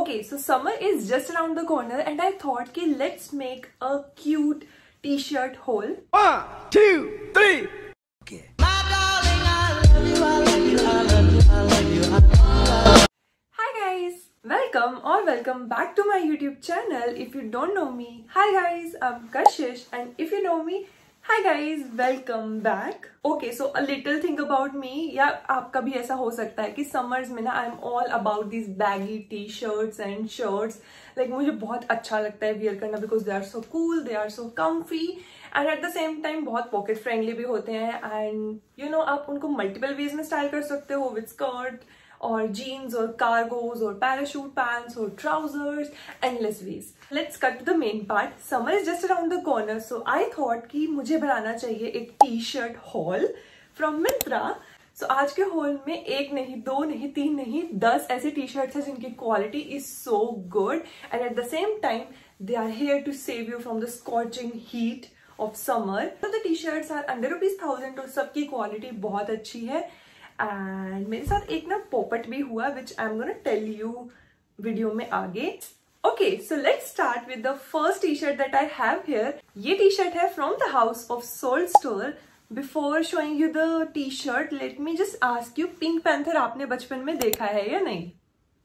Okay, so summer is just around the corner and I thought कि let's make a cute t-shirt haul. 1, 2, 3. Okay. Hi guys, welcome back to my YouTube channel. If you don't know me, hi guys, I'm Kashish, and if you know me, hi guys, welcome back. Okay, so a little thing about me. या आपका भी ऐसा हो सकता है कि summers में ना I'm all about these baggy t-shirts and shirts. Like मुझे बहुत अच्छा लगता है wear करना because they are so cool, they are so comfy and at the same time बहुत pocket friendly भी होते हैं and you know आप उनको multiple ways में style कर सकते हो with skirt और jeans और cargos और parachute pants और trousers, endless ways. Let's cut to the main part. Summer is just around the corner, so I thought कि मुझे बनाना चाहिए एक t-shirt haul from Myntra. So आज के haul में एक नहीं, दो नहीं, तीन नहीं, 10 ऐसे t-shirts हैं जिनकी quality is so good and at the same time they are here to save you from the scorching heat of summer. So the t-shirts are under ₹1000 और सबकी quality बहुत अच्छी है. एंड मेरे साथ एक ना पोपट भी हुआ which I am gonna tell you video में आगे. Okay, so let's start with the first T shirt that I have here. ये टी शर्ट है from the house of Souled Store. Before showing you the T shirt let me just ask you, Pink Panther आपने बचपन में देखा है या नहीं?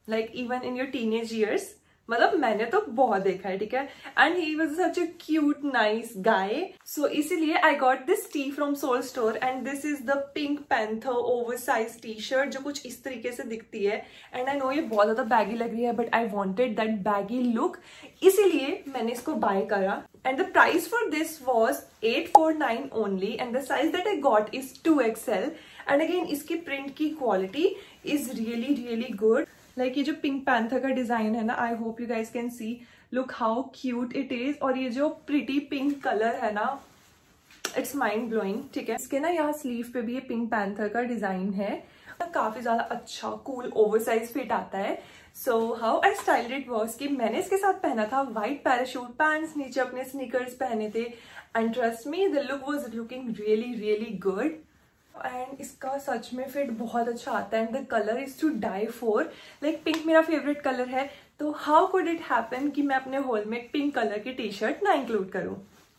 Like even in your teenage years. मतलब मैंने तो बहुत देखा है, ठीक है. And he was such a cute nice guy. So इसीलिए I got this T from Souled Store and this is the Pink Panther over size T shirt जो कुछ इस तरीके से दिखती है. एंड आई नो ये बहुत ज्यादा बैगी लग रही है but I wanted that baggy look, इसीलिए मैंने इसको बाय करा. And the price for this was 849 only and the size that I got is 2XL. And again इसकी प्रिंट की quality is really really good. Like ये जो pink panther का design है ना, I hope you guys can see, look how cute it is. और ये जो प्रिटी पिंक कलर है ना, इट्स माइंड ब्लोइंग. ठीक है, इसके ना यहाँ स्लीव पे भी ये पिंक पैंथर का डिजाइन है. काफी ज्यादा अच्छा कूल ओवरसाइज फिट आता है. So how I styled it was कि मैंने इसके साथ पहना था व्हाइट पैराशूट पैंट्स, नीचे अपने स्नीकर्स पहने थे and trust me the look was looking really really good. And इसका सच में फिट बहुत अच्छा आता है and the colour is to die for. Like pink मेरा फेवरेट कलर है, तो हाउ कुड इट हैपन कि मैं अपने होल में एक पिंक कलर की टी शर्ट ना इंक्लूड करूं,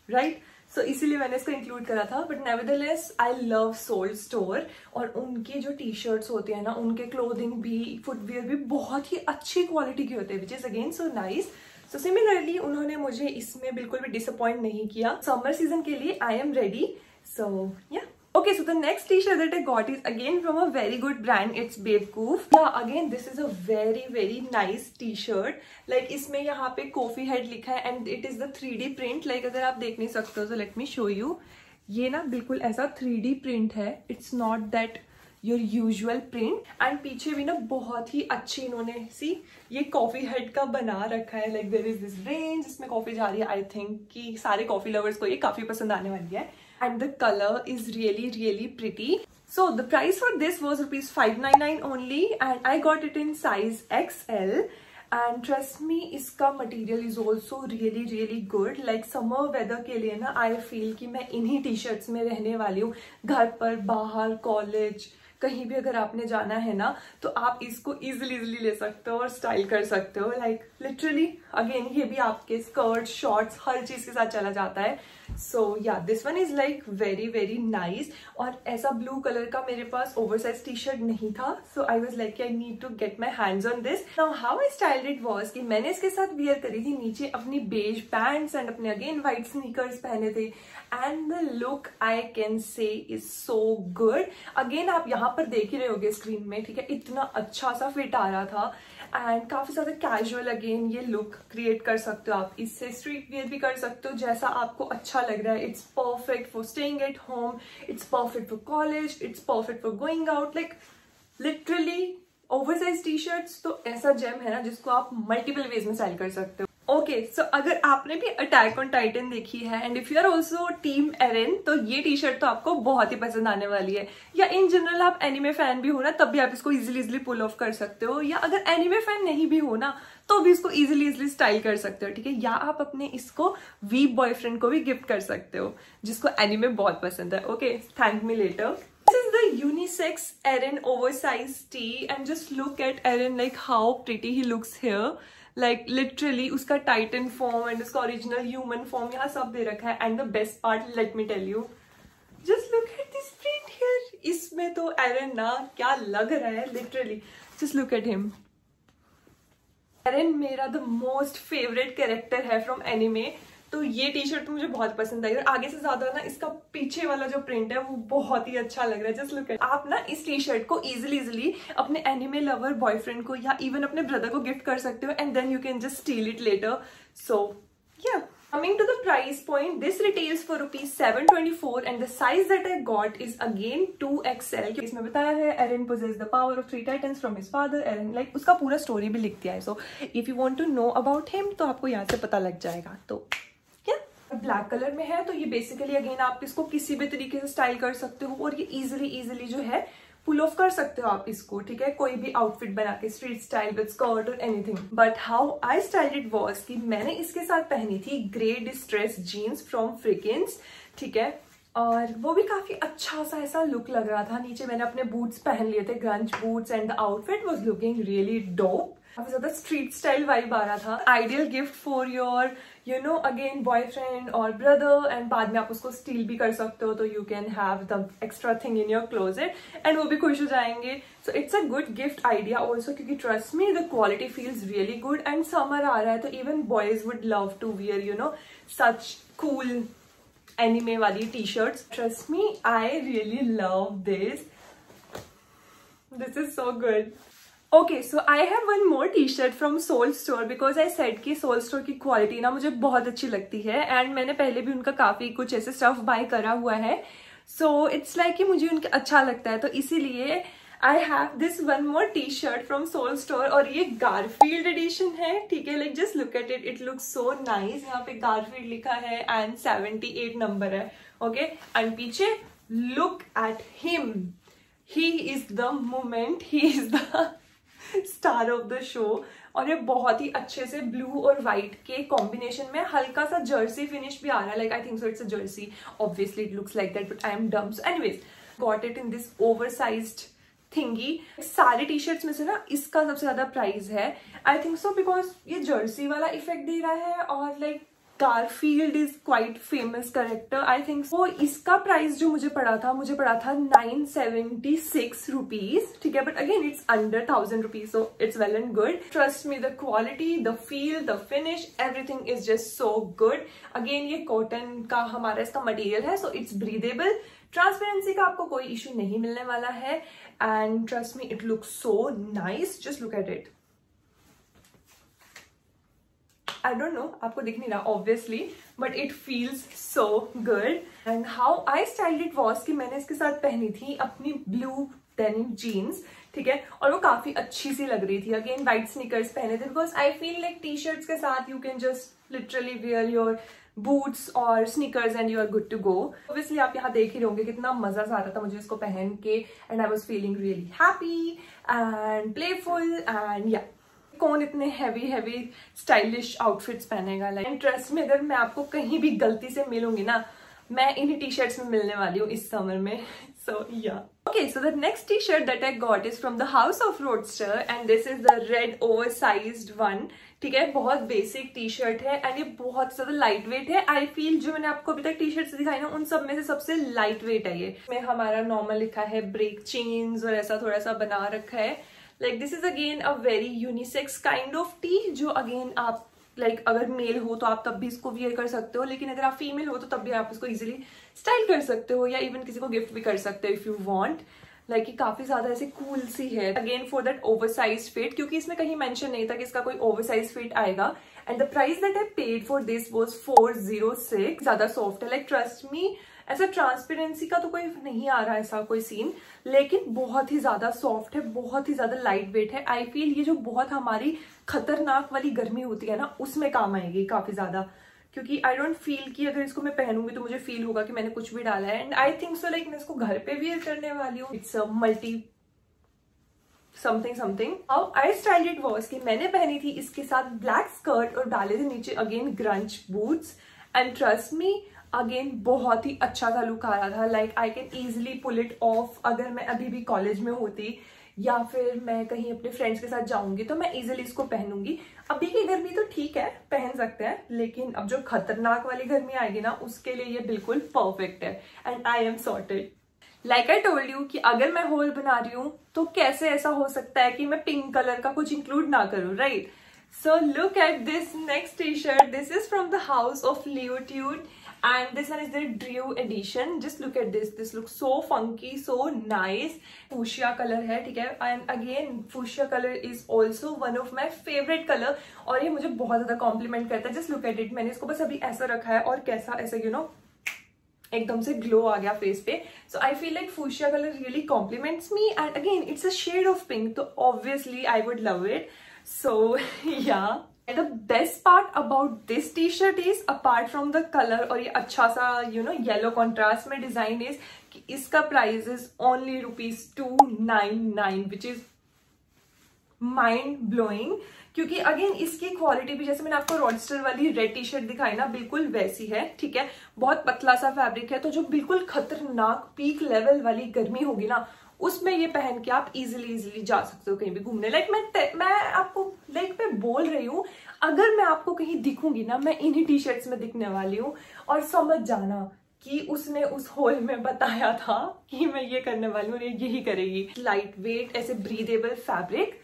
राइट? सो इसीलिए मैंने इसको इंक्लूड करा था. But nevertheless I love Souled Store और उनकी जो टी शर्ट्स होती है ना, उनके क्लोथिंग भी, फुटवेयर भी बहुत ही अच्छी क्वालिटी की होते हैं विच is again so nice. So similarly उन्होंने मुझे इसमें बिल्कुल भी डिसअपॉइंट नहीं किया. समर सीजन के लिए आई एम रेडी. सो या okay, so the next t-shirt that I got is again from a very good brand. It's Bewakoof. Yeah, again this is a very very nice t-shirt. Like इसमें यहाँ पे coffee head लिखा है and it is the 3D print. Like अगर आप देख नहीं सकते हो so let me show you. ये ना बिल्कुल ऐसा 3D print है. It's not that your usual print. and पीछे भी ना बहुत ही अच्छी इन्होंने सी ये कॉफी हेड का बना रखा है. like there is this range इसमें कॉफी जा रही है. I think कि सारे कॉफी लवर्स को ये काफी पसंद आने वाली है. And the color is really really pretty. So the price for this was ₹599 only and I got it in size XL. And trust me, इसका material is also really really good. Like summer weather के लिए ना I feel कि मैं इन्हीं t-shirts में रहने वाली हूँ. घर पर, बाहर, कॉलेज, कहीं भी अगर आपने जाना है ना तो आप इसको इजिली ले सकते हो और स्टाइल कर सकते हो. लाइक लिटरली अगेन ये भी आपके स्कर्ट, शॉर्ट्स, हर चीज के साथ चला जाता है. सो या this one is like very very nice. और ऐसा ब्लू कलर का मेरे पास ओवरसाइज टी शर्ट नहीं था, so I was like I need to get my hands on this. Now how I styled it was कि मैंने इसके साथ वियर करी थी नीचे अपनी बेज पैंट्स एंड अपने अगेन व्हाइट स्नीकर्स पहने थे. And the look I can say is so good. Again आप यहाँ पर देख ही रहे होगे स्क्रीन में, ठीक है, इतना अच्छा सा फिट आ रहा था एंड काफी ज्यादा कैजुअल अगेन ये लुक क्रिएट कर सकते हो आप. इससे स्ट्रीट वियर भी कर सकते हो जैसा आपको अच्छा लग रहा है. It's perfect for staying at home, it's perfect for college, it's perfect for going out. Like literally oversize T shirts तो ऐसा जेम है ना जिसको आप मल्टीपल वेज में स्टाइल कर सकते हो. ओके, सो अगर आपने भी अटैक ऑन टाइटन देखी है and if you are also team Eren तो ये टी शर्ट तो आपको बहुत ही पसंद आने वाली है. या इन जनरल आप एनिमे फैन भी हो ना तब भी आप इसको इजिली पुल ऑफ कर सकते हो. या अगर एनिमे फैन नहीं भी हो ना तो भी इसको इजिली स्टाइल कर सकते हो, ठीक है. या आप अपने इसको वीप बॉयफ्रेंड को भी गिफ्ट कर सकते हो जिसको एनिमे बहुत पसंद है. Okay, thank me later. This is the unisex Eren oversized tee and just look at Eren, like how pretty he looks here. Like literally उसका टाइटन फॉर्म एंड उसका ओरिजिनल ह्यूमन फॉर्म यहाँ सब दे रखा है. And the best part, let me tell you, just look at this print here. इसमें तो Eren ना क्या लग रहा है literally. Just look at him. Eren मेरा द मोस्ट फेवरेट कैरेक्टर है फ्रॉम एनिमे. तो ये टी शर्ट मुझे बहुत पसंद आई और आगे से ज्यादा ना इसका पीछे वाला जो प्रिंट है वो बहुत ही अच्छा लग रहा है. Just look eight. आप ना इस टी शर्ट को इजिली अपने एनिमे लवर बॉयफ्रेंड को या इवन अपने ब्रदर को गिफ्ट कर सकते हो and then you can just steal it later. So yeah, coming to the price point, this retails for ₹724 and the size that I got is again 2XL. इसमें बताया है Eren possessed the power of 3 titans from his father. Eren, like उसका पूरा story भी लिख दिया है. So if you want to know about him तो आपको यहाँ से पता लग जाएगा. तो ब्लैक कलर में है तो ये बेसिकली अगेन आप इसको किसी भी तरीके से स्टाइल कर सकते हो और ये इजिली जो है पुल ऑफ कर सकते हो आप इसको. ठीक है, कोई भी आउटफिट बना के, स्ट्रीट स्टाइल विद स्कर्ट और anything. But how I styled it was कि मैंने इसके साथ पहनी थी ग्रे डिस्ट्रेस जीन्स फ्रॉम फ्रिकिन्स. ठीक है, और वो भी काफी अच्छा सा ऐसा लुक लग रहा था. नीचे मैंने अपने बूट्स पहन लिए थे, grunge boots, and the outfit was looking really dope. काफी ज्यादा स्ट्रीट स्टाइल वाइब आ रहा था. Ideal gift for your again boyfriend और ब्रदर, एंड बाद में आप उसको स्टील भी कर सकते हो तो you can have the extra thing in your closet and वो भी खुश हो जाएंगे. So it's a good gift idea also, क्योंकि trust me the quality feels really good and summer आ रहा है तो even boys would love to wear such cool anime वाली T shirts. Trust me, I really love this. This is so good. Okay, so I have one more T shirt from Souled Store because I said कि Souled Store की quality ना मुझे बहुत अच्छी लगती है and मैंने पहले भी उनका काफी कुछ ऐसे स्टफ बाय करा हुआ है. सो इट्स लाइक कि मुझे उनका अच्छा लगता है तो इसीलिए I have this one more T shirt from Souled Store और ये गारफील्ड एडिशन है. ठीक है, like just look at it, it looks so nice. यहाँ पे गारफील्ड लिखा है एंड 78 नंबर है. ओके, एंड पीछे look at him, he is the moment, he is the star of the show. और ये बहुत ही अच्छे से ब्लू और व्हाइट के कॉम्बिनेशन में हल्का सा जर्सी फिनिश भी आ रहा है. Like I think so it's a Jersey, obviously it looks like that but I am dumb. So anyways, got it in this oversized थिंगी. सारे टी शर्ट्स में से ना इसका सबसे ज्यादा प्राइस है. आई थिंक सो बिकॉज ये जर्सी वाला इफेक्ट दे रहा है और like Garfield is quite famous character. I think सो इसका प्राइस जो मुझे पड़ा था 976 रुपीज. ठीक है, but again it's under 1000 rupees so it's well and good. Trust me, the quality, the feel, the finish, everything is just so good. Again ये cotton का हमारा इसका मटेरियल है सो इट्स ब्रीदेबल. ट्रांसपेरेंसी का आपको कोई इश्यू नहीं मिलने वाला है and trust me it looks so nice. Just look at it. I don't know, आपको दिख नहीं रहा obviously, but it feels so good. And how I styled it was कि मैंने इसके साथ पहनी थी अपनी blue denim jeans. ठीक है, और वो काफी अच्छी सी लग रही थी. अगेन व्हाइट स्नीकर्स पहने थे because I feel like T shirts के साथ you can just literally wear your boots और sneakers and you are good to go. Obviously आप यहाँ देख ही रहोगे कितना मजा आ रहा था मुझे इसको पहन के and I was feeling really happy and playful. And या, कौन इतने हैवी स्टाइलिश आउटफिट्स पहनेगा. लाइक ट्रस्ट में अगर मैं आपको कहीं भी गलती से मिलूंगी ना, मैं इन्हीं टी शर्ट्स में मिलने वाली हूँ इस समर में. सो या, okay, so the next T shirt that I got is from the house of roadster and this is the red oversized one. ठीक है, बहुत बेसिक टी शर्ट है एंड ये बहुत ज्यादा लाइट वेट है. आई फील जो मैंने आपको अभी तक टी शर्ट्स दिखाई ना उन सब में से सबसे लाइट वेट है ये. में हमारा नॉर्मल लिखा है ब्रेक चेन्स और ऐसा थोड़ा सा बना रखा है. Like this is again a very unisex kind of tee जो again आप like अगर मेल हो तो आप तब भी इसको वियर कर सकते हो, लेकिन अगर आप फीमेल हो तो तब भी आप इसको इजीली स्टाइल कर सकते हो या इवन किसी को गिफ्ट भी कर सकते हो इफ यू वांट. लाइक ये काफी ज्यादा ऐसे कूल सी है. Again for that oversize fit, क्योंकि इसमें कहीं मेंशन नहीं था कि इसका कोई ओवरसाइज फिट आएगा. And the price that I paid for this was 406. ज्यादा सॉफ्ट है. लाइक ट्रस्ट मी, ऐसा ट्रांसपेरेंसी का तो कोई नहीं आ रहा ऐसा कोई सीन, लेकिन बहुत ही ज्यादा सॉफ्ट है, बहुत ही ज्यादा लाइट वेट है. आई फील ये जो बहुत हमारी खतरनाक वाली गर्मी होती है ना उसमें काम आएगी काफी ज्यादा, क्योंकि आई डोंट फील कि अगर इसको मैं पहनूंगी तो मुझे फील होगा कि मैंने कुछ भी डाला है. And I think so like मैं इसको घर पे वियर करने वाली हूँ. It's a multi something. How I styled it was कि मैंने पहनी थी इसके साथ ब्लैक स्कर्ट और डाले थे नीचे again grunge boots. And trust me, again बहुत ही अच्छा सा लुक आ रहा था, like I can easily pull it off. अगर मैं अभी भी कॉलेज में होती या फिर मैं कहीं अपने फ्रेंड्स के साथ जाऊंगी तो मैं इजीली इसको पहनूंगी। अभी की गर्मी तो ठीक है, पहन सकते हैं, लेकिन अब जो खतरनाक वाली गर्मी आएगी ना, उसके लिए ये बिल्कुल परफेक्ट है and I am sorted. Like I told you कि अगर मैं होल बना रही हूँ तो कैसे ऐसा हो सकता है कि मैं पिंक कलर का कुछ इंक्लूड ना करूँ, right? So look at this next T shirt. This is from the house of Leotude and this one is their Drew edition. Just look at this. This looks so funky, so nice. Fuchsia color है, ठीक है, and again fuchsia color is also one of my favorite color और ये मुझे बहुत ज्यादा complement करता है. Just look at it. मैंने इसको बस अभी ऐसा रखा है और कैसा ऐसा you know एकदम से ग्लो आ गया फेस पे. So I feel like fuchsia color really compliments me and again it's a shade of pink, तो obviously I would love it. So yeah. And the best part about this t-shirt is apart from the color और ये अच्छा सा you know yellow contrast में design is कि इसका price is only ₹299 which is mind blowing. क्योंकि again इसकी quality भी जैसे मैंने आपको रॉडस्टर वाली रेड टी शर्ट दिखाई ना, बिल्कुल वैसी है, ठीक है. बहुत पतला सा फैब्रिक है, तो जो बिल्कुल खतरनाक पीक लेवल वाली गर्मी होगी ना, उसमें ये पहन के आप इजीली जा सकते हो कहीं भी घूमने. लाइक मैं आपको लाइक मैं बोल रही हूँ, अगर मैं आपको कहीं दिखूंगी ना, मैं इन्हीं टी शर्ट्स में दिखने वाली हूँ और समझ जाना कि उसने उस होल में बताया था कि मैं ये करने वाली हूँ और यही करेगी. लाइट वेट ऐसे ब्रीदेबल फैब्रिक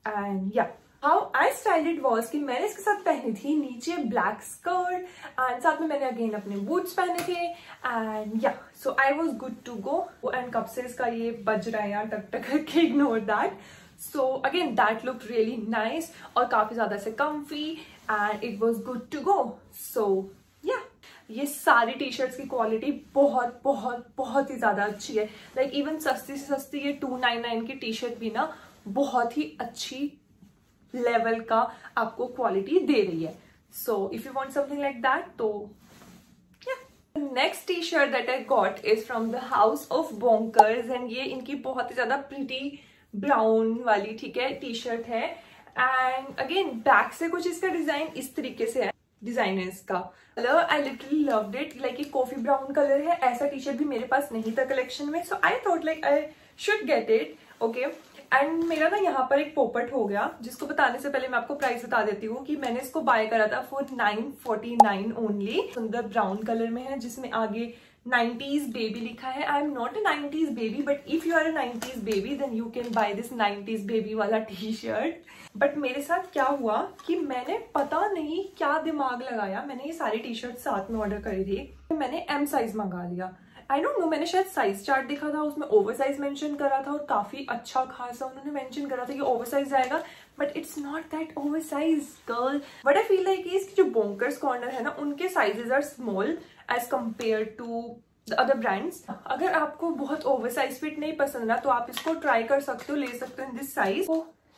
एंड या how I styled it was कि मैंने इसके साथ पहनी थी नीचे ब्लैक स्कर्ट एंड साथ में मैंने अगेन अपने बूट्स पहने थे and yeah so I was good to go. And कब से इसका ये बज रहा है यार टक टक करके, ignore that. So again that look really nice और काफी ज्यादा से comfy and it was good to go. So yeah ये सारी टी शर्ट्स की क्वालिटी बहुत बहुत बहुत ही ज्यादा अच्छी है. लाइक इवन सस्ती से सस्ती ये $299 की टी शर्ट भी ना बहुत ही अच्छी लेवल का आपको क्वालिटी दे रही है. So if you want something like that तो next T shirt that I got is from the house of Bonkers and ये इनकी बहुत ही ज्यादा प्रिटी ब्राउन वाली, ठीक है, टी शर्ट है. एंड अगेन बैक से कुछ इसका डिजाइन इस तरीके से है. डिजाइन है इसका colour, I literally loved it. Like ये कॉफी ब्राउन कलर है. ऐसा टी शर्ट भी मेरे पास नहीं था कलेक्शन में, so I thought like I should get it. Okay, and मेरा ना यहाँ पर एक पोपट हो गया, जिसको बताने से पहले मैं आपको प्राइस बता देती हूँ कि मैंने इसको बाय करा था फॉर $949 ओनली. सुंदर ब्राउन कलर में है जिसमें आगे 90s बेबी लिखा है. I am not a 90s baby, but if you are a 90s baby then you can buy this 90s baby वाला टी शर्ट. बट मेरे साथ क्या हुआ कि मैंने पता नहीं क्या दिमाग लगाया, मैंने ये सारी टी शर्ट साथ में ऑर्डर करी थी. मैंने M साइज मंगा लिया. आई डोंट नो, मैंने शायद साइज चार्ट देखा था, उसमें ओवर साइज मेंशन करा था और काफी अच्छा खासा उन्होंने मेंशन करा था कि ओवर साइज आएगा, but it's not that over size girl. But I feel like इसकी जो बोंकर्स कॉर्नर है ना, उनके sizes are small as compare to the other brands. अगर आपको बहुत ओवर साइज फिट नहीं पसंद ना, तो आप इसको ट्राई कर सकते हो, ले सकते हो इन दिस साइज.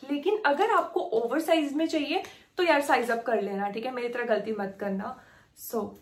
लेकिन अगर आपको ओवर साइज में चाहिए तो यार साइज अप कर लेना, ठीक है, मेरी तरह गलती मत करना. सो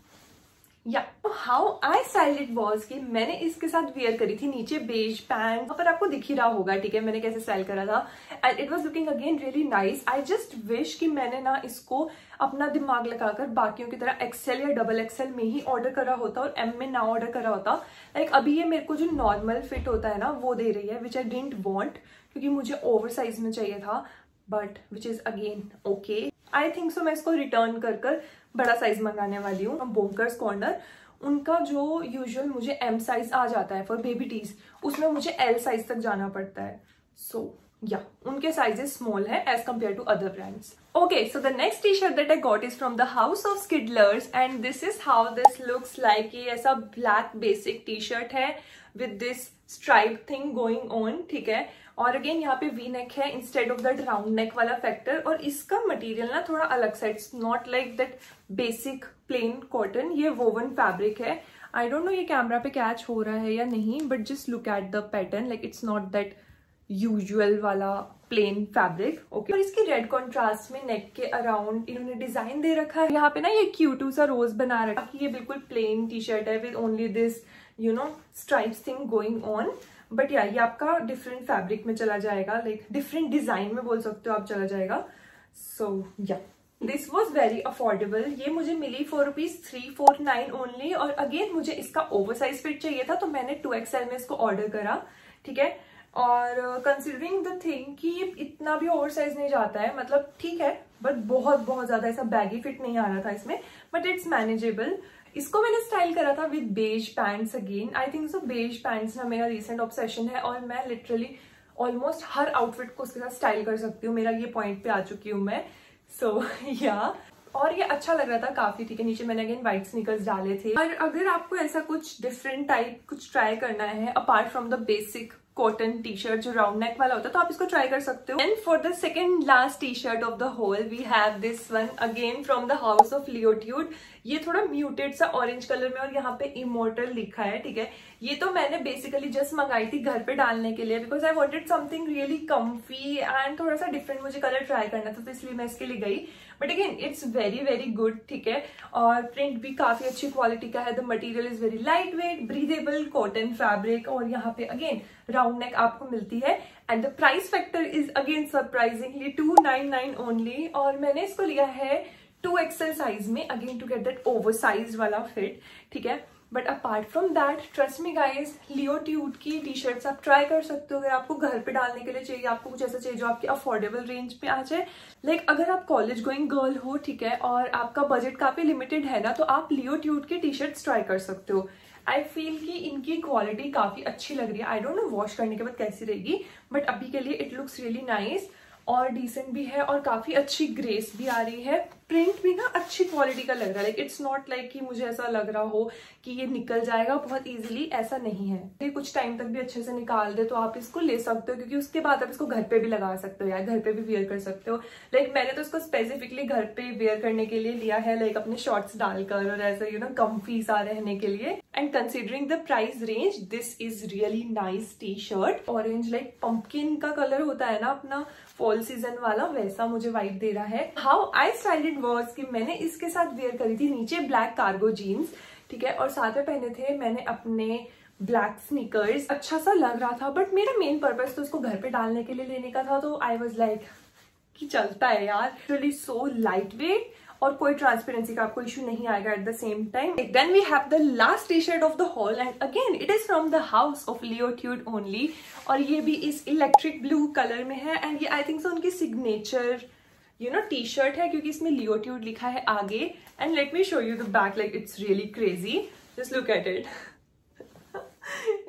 या how I styled it was कि मैंने इसके साथ वेयर करी थी नीचे बेज पैंट, पर आपको दिख ही रहा होगा, ठीक है, मैंने कैसे स्टाइल करा था. And it was looking again really nice. I just wish कि मैंने ना इसको अपना दिमाग लगाकर बाकियों की तरह XL या XXL में ही ऑर्डर करा होता और M में ना ऑर्डर करा होता. लाइक अभी ये मेरे को जो नॉर्मल फिट होता है ना वो दे रही है, विच आई डिडंट वांट, क्योंकि मुझे ओवर साइज में चाहिए था, but which is again okay. I think सो मैं इसको रिटर्न कर बड़ा साइज मंगाने वाली हूँ. बोंकर्स कॉर्नर उनका जो यूजुअल मुझे M साइज आ जाता है फॉर बेबी टीज, उसमें मुझे L साइज तक जाना पड़ता है. सो या उनके साइजेस स्मॉल है as compare to other brands. Okay, so the next T shirt that I got is from the house of Skidlers and this is how this looks like. ये ऐसा black basic T shirt है with this stripe thing going on, ठीक है. और again यहाँ पे V neck है instead of that round neck वाला फैक्टर. और इसका मटेरियल ना थोड़ा अलग सा, it's not like that basic plain cotton, ये वोवन फैब्रिक है. आई डोंट नो ये कैमरा पे कैच हो रहा है या नहीं, but just look at the pattern, like it's not that usual वाला प्लेन फैब्रिक. ओके, और इसकी रेड कॉन्ट्रास्ट में नेक के अराउंड इन्होंने डिजाइन दे रखा है. यहाँ पे ना ये क्यूट सा रोज बना रखा है. ये बिल्कुल प्लेन टी शर्ट है with only this you know stripes thing going on. But या ये आपका डिफरेंट फैब्रिक में चला जाएगा, लाइक डिफरेंट डिजाइन में बोल सकते हो आप चला जाएगा. सो या दिस वॉज वेरी अफोर्डेबल। ये मुझे मिली फॉर ₹349 ओनली। और अगेन मुझे इसका ओवर साइज फिट चाहिए था तो मैंने 2XL में इसको ऑर्डर करा, ठीक है। और कंसिडरिंग द थिंग कि ये इतना भी ओवर साइज नहीं जाता है, मतलब ठीक है, बट बहुत ज्यादा ऐसा बैगी फिट नहीं आ रहा था इसमें, बट इट्स मैनेजेबल। इसको मैंने स्टाइल करा था with beige pants again. I think so beige pants ना मेरा रिसेंट ऑब्सेशन है और मैं लिटरली ऑलमोस्ट हर आउटफिट को उसके साथ स्टाइल कर सकती हूँ। मेरा ये पॉइंट पे आ चुकी हूँ मैं। सो या और ये अच्छा लग रहा था काफी, ठीक है। नीचे मैंने अगेन व्हाइट स्नीकर्स डाले थे। और अगर आपको ऐसा कुछ डिफरेंट टाइप कुछ ट्राई करना है apart from the basic cotton T shirt जो राउंड नेक वाला होता है, तो आप इसको ट्राई कर सकते हो। And for the second last T shirt of the whole we have this one again from the house of Leotude. ये थोड़ा म्यूटेड सा ऑरेंज कलर में और यहाँ पे इमोर्टल लिखा है, ठीक है। ये तो मैंने बेसिकली जस्ट मंगाई थी घर पे डालने के लिए, because I wanted something really comfy and थोड़ा सा डिफरेंट मुझे कलर ट्राई करना था, तो इसलिए मैं इसके लिए गई। But again it's very good, ठीक है। और प्रिंट भी काफी अच्छी क्वालिटी का है। The material is very light weight, breathable cotton fabric. और यहाँ पे अगेन राउंड नेक आपको मिलती है। And the price factor is again surprisingly $299 only. और मैंने इसको लिया है 2XL साइज में, again to get that over size वाला फिट, ठीक है। But apart from that trust me guys, Leotude की टी शर्ट्स आप ट्राई कर सकते हो अगर आपको घर पे डालने के लिए चाहिए। आपको कुछ ऐसा चाहिए जो आपके अफोर्डेबल रेंज पे आ जाए। लाइक अगर आप कॉलेज गोइंग गर्ल हो, ठीक है, और आपका बजट काफी लिमिटेड है ना, तो आप लियोट्यूड की टी शर्ट्स ट्राई कर सकते हो। आई फील कि इनकी क्वालिटी काफी अच्छी लग रही है। आई डोंट नो वॉश करने के बाद कैसी रहेगी, बट अभी के लिए इट लुक्स रियली नाइस और डिसेंट भी है और काफी अच्छी ग्रेस भी आ रही है। प्रिंट भी ना अच्छी क्वालिटी का लग रहा है। लाइक इट्स नॉट लाइक कि मुझे ऐसा लग रहा हो कि ये निकल जाएगा बहुत इजीली, ऐसा नहीं है। ये कुछ टाइम तक भी अच्छे से निकाल दे तो आप इसको ले सकते हो, क्योंकि उसके बाद आप इसको घर पे भी लगा सकते हो या घर पे भी वेयर कर सकते हो। लाइक मैंने तो इसको स्पेसिफिकली घर पे वेयर करने के लिए लिया है, लाइक अपने शॉर्ट्स डालकर और ऐसा कम्फी सा रहने के लिए। And considering the price range, this is really nice T shirt. Orange like pumpkin का कलर होता है ना अपना फॉल सीजन वाला, वैसा मुझे वाइब दे रहा है। How I styled it was कि मैंने इसके साथ वेयर करी थी नीचे ब्लैक कार्गो जीन्स, ठीक है, और साथ में पहने थे मैंने अपने ब्लैक स्नीकर्स। अच्छा सा लग रहा था, बट मेरा मेन पर्पस तो इसको घर पे डालने के लिए लेने का था, तो आई वाज लाइक कि चलता है यार। रियली सो लाइट वेट और कोई ट्रांसपेरेंसी का आपको इशू नहीं आएगा at the same time. Then we have the last T shirt of the whole and again it is from the house of Leotude only. और ये भी इस इलेक्ट्रिक ब्लू कलर में है एंड ये आई थिंक सो उनकी सिग्नेचर टी शर्ट है, क्योंकि इसमें लियोट्यूड लिखा है आगे। And let me show you the back, like it's really crazy, just look at it.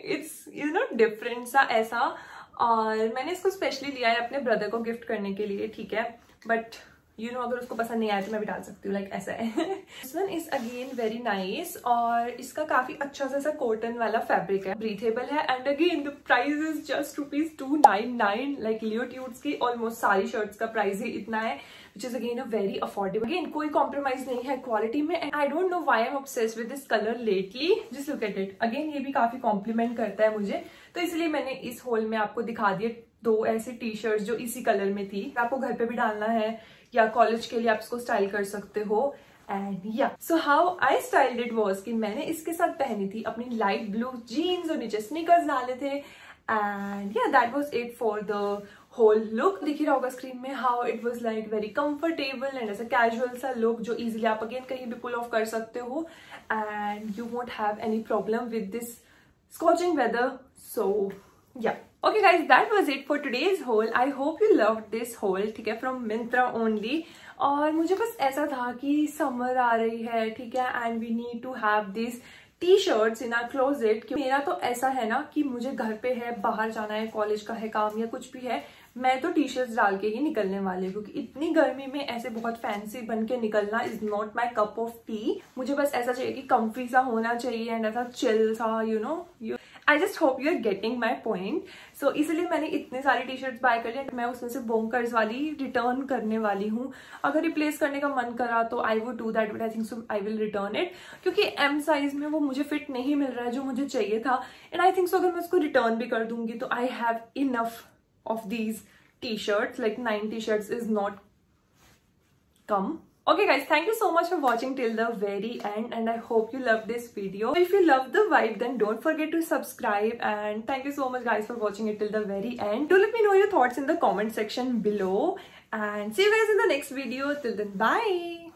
It's different सा ऐसा। और मैंने इसको स्पेशली लिया है अपने ब्रदर को गिफ्ट करने के लिए, ठीक है, बट अगर उसको पसंद नहीं आया तो मैं भी डाल सकती हूँ, लाइक ऐसा है। This one is again very nice और इसका काफी अच्छा सा कॉटन वाला फैब्रिक है, ब्रीथेबल है। And again the price is just ₹299। Like Leotude's की ऑलमोस्ट सारी शर्ट्स का प्राइस ही इतना है, which is again a very affordable. अगेन कोई कॉम्प्रोमाइज नहीं है क्वालिटी में। And I don't know why I am obsessed with this colour lately, just look at it. Again ये भी काफी कॉम्प्लीमेंट करता है मुझे, तो इसलिए मैंने इस होल में आपको दिखा दिए 2 ऐसी टी शर्ट जो इसी कलर में थी। आपको घर पे भी डालना है या कॉलेज के लिए आप इसको स्टाइल कर सकते हो। And yeah so how I styled it was कि मैंने इसके साथ पहनी थी अपनी लाइट ब्लू जीन्स और नीचे स्नीकर्स डाले थे। And yeah that was it for the whole look. दिख ही रहा होगा स्क्रीन में how it was like very comfortable and ऐसा कैजुअल सा लुक जो इजीली आप अगेन कहीं भी पुल ऑफ कर सकते हो and you won't have any problem with this scorching weather. So yeah, okay guys, that was it for today's haul. I hope you loved this haul, ठीक है, from Myntra only. और मुझे बस ऐसा था कि समर आ रही है, ठीक है, and we need to have these T shirts in our closet. मेरा तो ऐसा है ना कि मुझे घर पे है, बाहर जाना है, कॉलेज का है काम या कुछ भी है, मैं तो टी शर्ट्स डाल के ही निकलने वाली हूँ, क्योंकि इतनी गर्मी में ऐसे बहुत फैंसी बन के निकलना is not my cup of T. मुझे बस ऐसा चाहिए कि कंफी सा होना चाहिए एंड ऐसा चिल सा, I just hope you are getting my point. So इसलिए मैंने इतने सारी टी शर्ट्स बाय कर लिए। मैं उसमें से बोंकर्स वाली रिटर्न करने वाली हूँ। अगर रिप्लेस करने का मन करा तो I would do that, but I think so I will return it, क्योंकि एम साइज में वो मुझे फिट नहीं मिल रहा है जो मुझे चाहिए था। एंड आई थिंक सो अगर मैं उसको रिटर्न भी कर दूंगी तो I have enough of these T shirts, like 9 t-shirts is not come, Okay guys, thank you so much for watching till the very end and I hope you loved this video. If you love the vibe then don't forget to subscribe and thank you so much guys for watching it till the very end. Do let me know your thoughts in the comment section below and see you guys in the next video. Till then, bye.